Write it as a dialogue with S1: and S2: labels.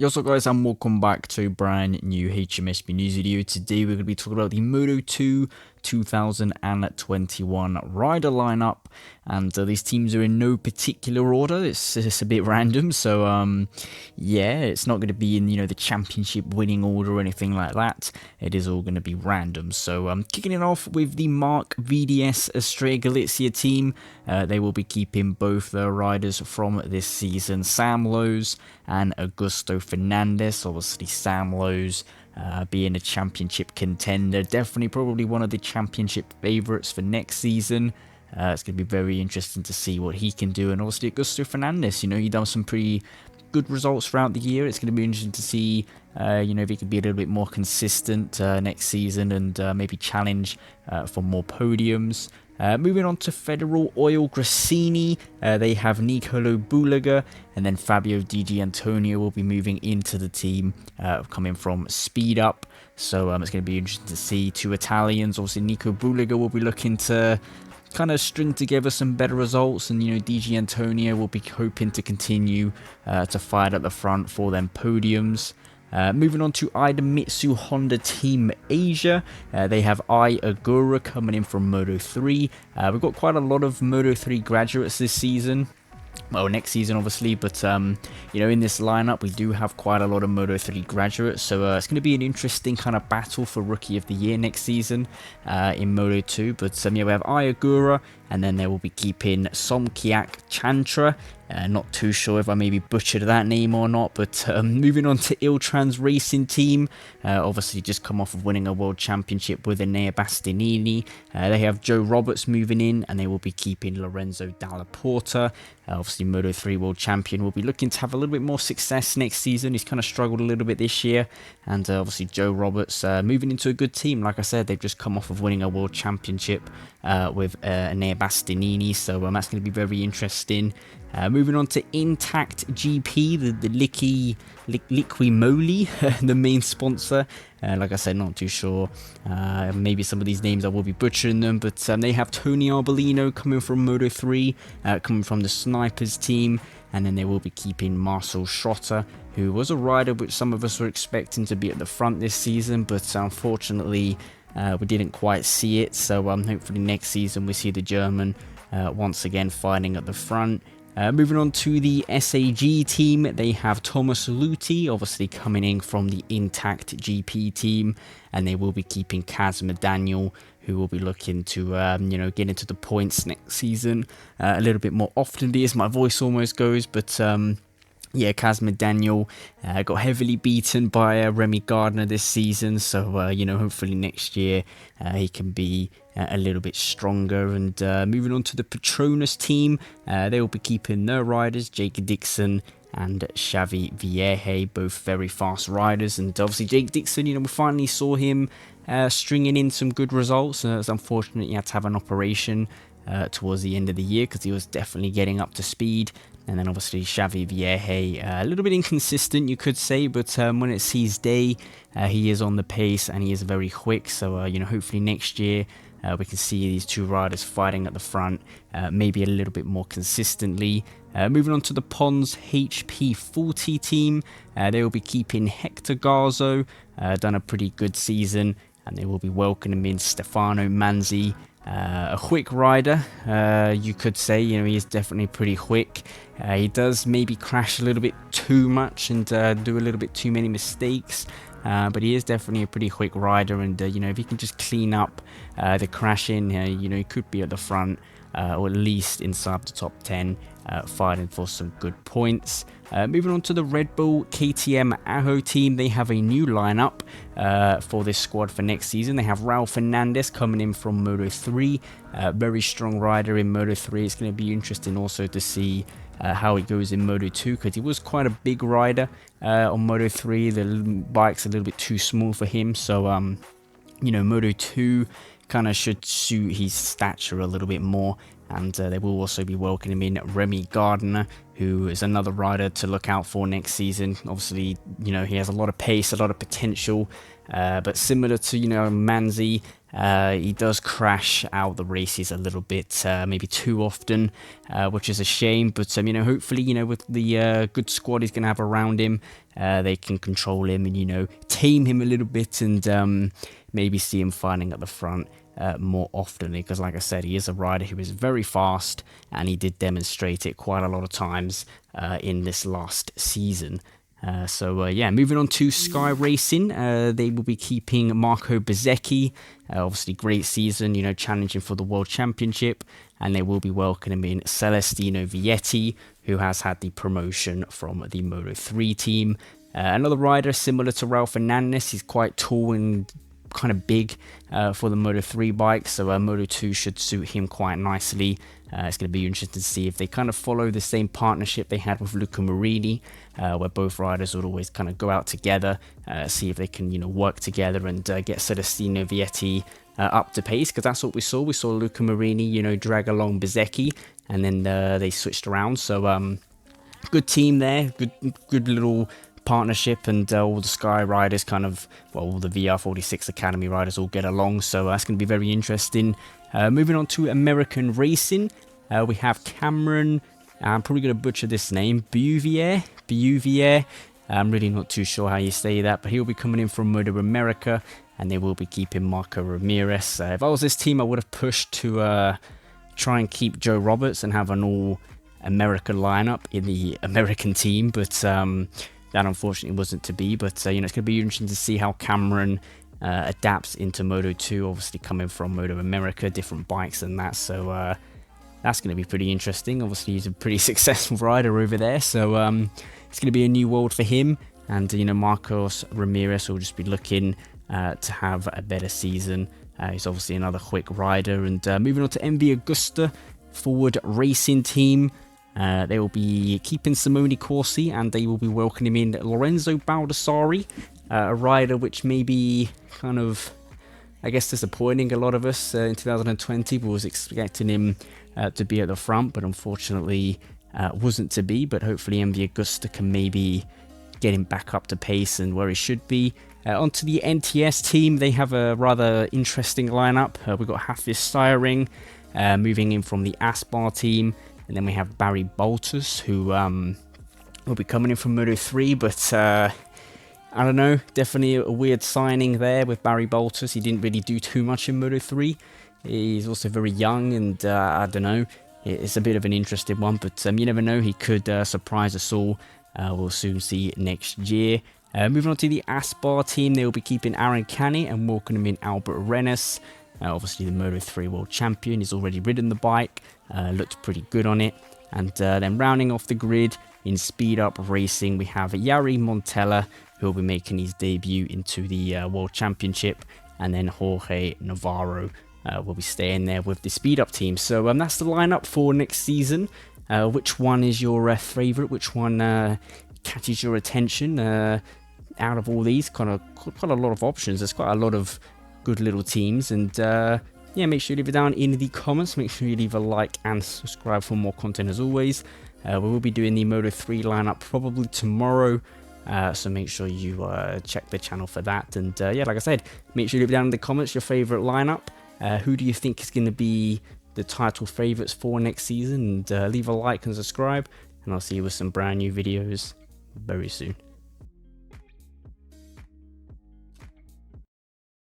S1: Yo, so guys, and welcome back to a brand new Hijomeatman news video. Today we're going to be talking about the Moto 2 2021 rider lineup, and these teams are in no particular order. It's a bit random, so yeah, it's not going to be in the championship winning order or anything like that. It is all going to be random. So kicking it off with the Mark VDS Estrella Galicia team. They will be keeping both their riders from this season, Sam Lowes and Augusto Fernandez. Obviously Sam Lowes being a championship contender, definitely probably one of the championship favourites for next season. It's going to be very interesting to see what he can do, and obviously Augusto Fernandez, he done some pretty good results throughout the year. It's going to be interesting to see if he can be a little bit more consistent next season and maybe challenge for more podiums. Moving on to Federal Oil Grassini, they have Nicolo Bulaga, and then Fabio Di Gianantonio will be moving into the team, coming from SpeedUp. So it's going to be interesting to see two Italians. Obviously Nico Bulaga will be looking to kind of string together some better results, and Di Gianantonio will be hoping to continue to fight at the front for them podiums. Moving on to Idemitsu Honda Team Asia, they have Agura coming in from Moto 3. We've got quite a lot of Moto 3 graduates this season. Well, next season obviously, but in this lineup we do have quite a lot of Moto 3 graduates, so it's going to be an interesting kind of battle for Rookie of the Year next season in Moto 2. But we have Agura, and then they will be keeping Somkiak Chantra. Not too sure if I maybe butchered that name or not, but moving on to ITL Racing team, obviously just come off of winning a world championship with Enea Bastianini. They have Joe Roberts moving in, and they will be keeping Lorenzo Dalla Porta. Obviously Moto 3 world champion will be looking to have a little bit more success next season. He's kind of struggled a little bit this year, and obviously Joe Roberts moving into a good team. Like I said, they've just come off of winning a world championship with Enea Bastianini, so that's going to be very interesting. Moving on to Intact GP, the Liqui Moly, the main sponsor. Like I said, not too sure. Maybe some of these names I will be butchering them, but they have Tony Arbolino coming from Moto 3, coming from the Snipers team, and then they will be keeping Marcel Schrotter, who was a rider which some of us were expecting to be at the front this season, but unfortunately we didn't quite see it. So hopefully next season we see the German once again fighting at the front. Moving on to the SAG team, they have Thomas Luthi, obviously coming in from the Intact GP team, and they will be keeping Kaz Daniel, who will be looking to get into the points next season a little bit more often, as my voice almost goes. But yeah, Kaz Daniel got heavily beaten by Remy Gardner this season, so hopefully next year he can be a little bit stronger. And moving on to the Patronus team, they will be keeping their riders, Jake Dixon and Xavi Vieje, both very fast riders. And obviously Jake Dixon, we finally saw him stringing in some good results. It's unfortunate he had to have an operation towards the end of the year, because he was definitely getting up to speed. And then obviously Xavi Vieje, a little bit inconsistent you could say, but when it sees day, he is on the pace and he is very quick. So hopefully next year we can see these two riders fighting at the front, maybe a little bit more consistently. Moving on to the Pons HP40 team, they will be keeping Hector Garzo, done a pretty good season, and they will be welcoming in Stefano Manzi. A quick rider, you could say. He is definitely pretty quick. He does maybe crash a little bit too much and do a little bit too many mistakes, but he is definitely a pretty quick rider, and if he can just clean up the crashing, he could be at the front, or at least inside the top 10, fighting for some good points. Moving on to the Red Bull KTM Aho team, they have a new lineup for this squad for next season. They have Raul Fernandez coming in from Moto 3, very strong rider in Moto 3. It's going to be interesting also to see how it goes in Moto 2, because he was quite a big rider on Moto 3. The bike's a little bit too small for him, so Moto 2 kind of should suit his stature a little bit more. And they will also be welcoming in Remy Gardner, who is another rider to look out for next season. Obviously, he has a lot of pace, a lot of potential, but similar to, Manzi, He does crash out the races a little bit, maybe too often, which is a shame. But you know, hopefully, you know, with the good squad he's going to have around him, they can control him and, you know, tame him a little bit, and maybe see him fighting at the front more often. Because, like I said, he is a rider who is very fast, and he did demonstrate it quite a lot of times in this last season. Yeah, moving on to Sky Racing, they will be keeping Marco Bezzecchi, obviously great season, you know, challenging for the World Championship, and they will be welcoming Celestino Vietti, who has had the promotion from the Moto 3 team. Another rider similar to Raul Fernandez, he's quite tall and kind of big for the Moto 3 bike, so Moto 2 should suit him quite nicely. It's going to be interesting to see if they kind of follow the same partnership they had with Luca Marini, where both riders would always kind of go out together, see if they can, you know, work together and get Celestino Vietti up to pace, because that's what we saw. We saw Luca Marini, you know, drag along Bezzecchi, and then they switched around. So good team there, good little partnership, and all the Sky riders kind of, well, all the VR46 Academy riders all get along, so that's going to be very interesting. Moving on to American Racing, we have Cameron, I'm probably going to butcher this name, Bouvier. I'm really not too sure how you say that, but he'll be coming in from Moto America, and they will be keeping Marco Ramirez. If I was this team, I would have pushed to try and keep Joe Roberts and have an all-American lineup in the American team, but that unfortunately wasn't to be. But you know, it's going to be interesting to see how Cameron adapts into Moto 2, obviously coming from Moto America, different bikes and that, so that's going to be pretty interesting. Obviously he's a pretty successful rider over there, so it's going to be a new world for him, and you know, Marcos Ramirez will just be looking to have a better season. He's obviously another quick rider. And moving on to MV Augusta Forward Racing Team, they will be keeping Simone Corsi, and they will be welcoming in Lorenzo Baldassari, a rider which may be kind of, I guess, disappointing a lot of us in 2020. We was expecting him to be at the front, but unfortunately wasn't to be. But hopefully MV Augusta can maybe get him back up to pace and where he should be. Onto the NTS team, they have a rather interesting lineup. We've got Hafiz Styring moving in from the Aspar team, and then we have Barry Boltus, who will be coming in from Moto 3, but I don't know, definitely a weird signing there with Barry Boltus. He didn't really do too much in Moto 3. He's also very young, and I don't know, it's a bit of an interesting one, but you never know, he could surprise us all. We'll soon see next year. Moving on to the Aspar team, they will be keeping Aaron Canny and welcoming in Albert Rennes. Obviously the Moto 3 World Champion. He's already ridden the bike, looked pretty good on it. And then rounding off the grid in SpeedUp Racing, we have Yari Montella, who will be making his debut into the World Championship, and then Jorge Navarro will be staying there with the SpeedUp team. So that's the lineup for next season. Which one is your favourite? Which one catches your attention out of all these? Quite a lot of options. There's quite a lot of good little teams, and yeah, make sure you leave it down in the comments. Make sure you leave a like and subscribe for more content as always. We will be doing the Moto 3 lineup probably tomorrow, so make sure you check the channel for that. And yeah, like I said, make sure you leave down in the comments your favourite lineup. Who do you think is going to be the title favourites for next season? And leave a like and subscribe, and I'll see you with some brand new videos very soon.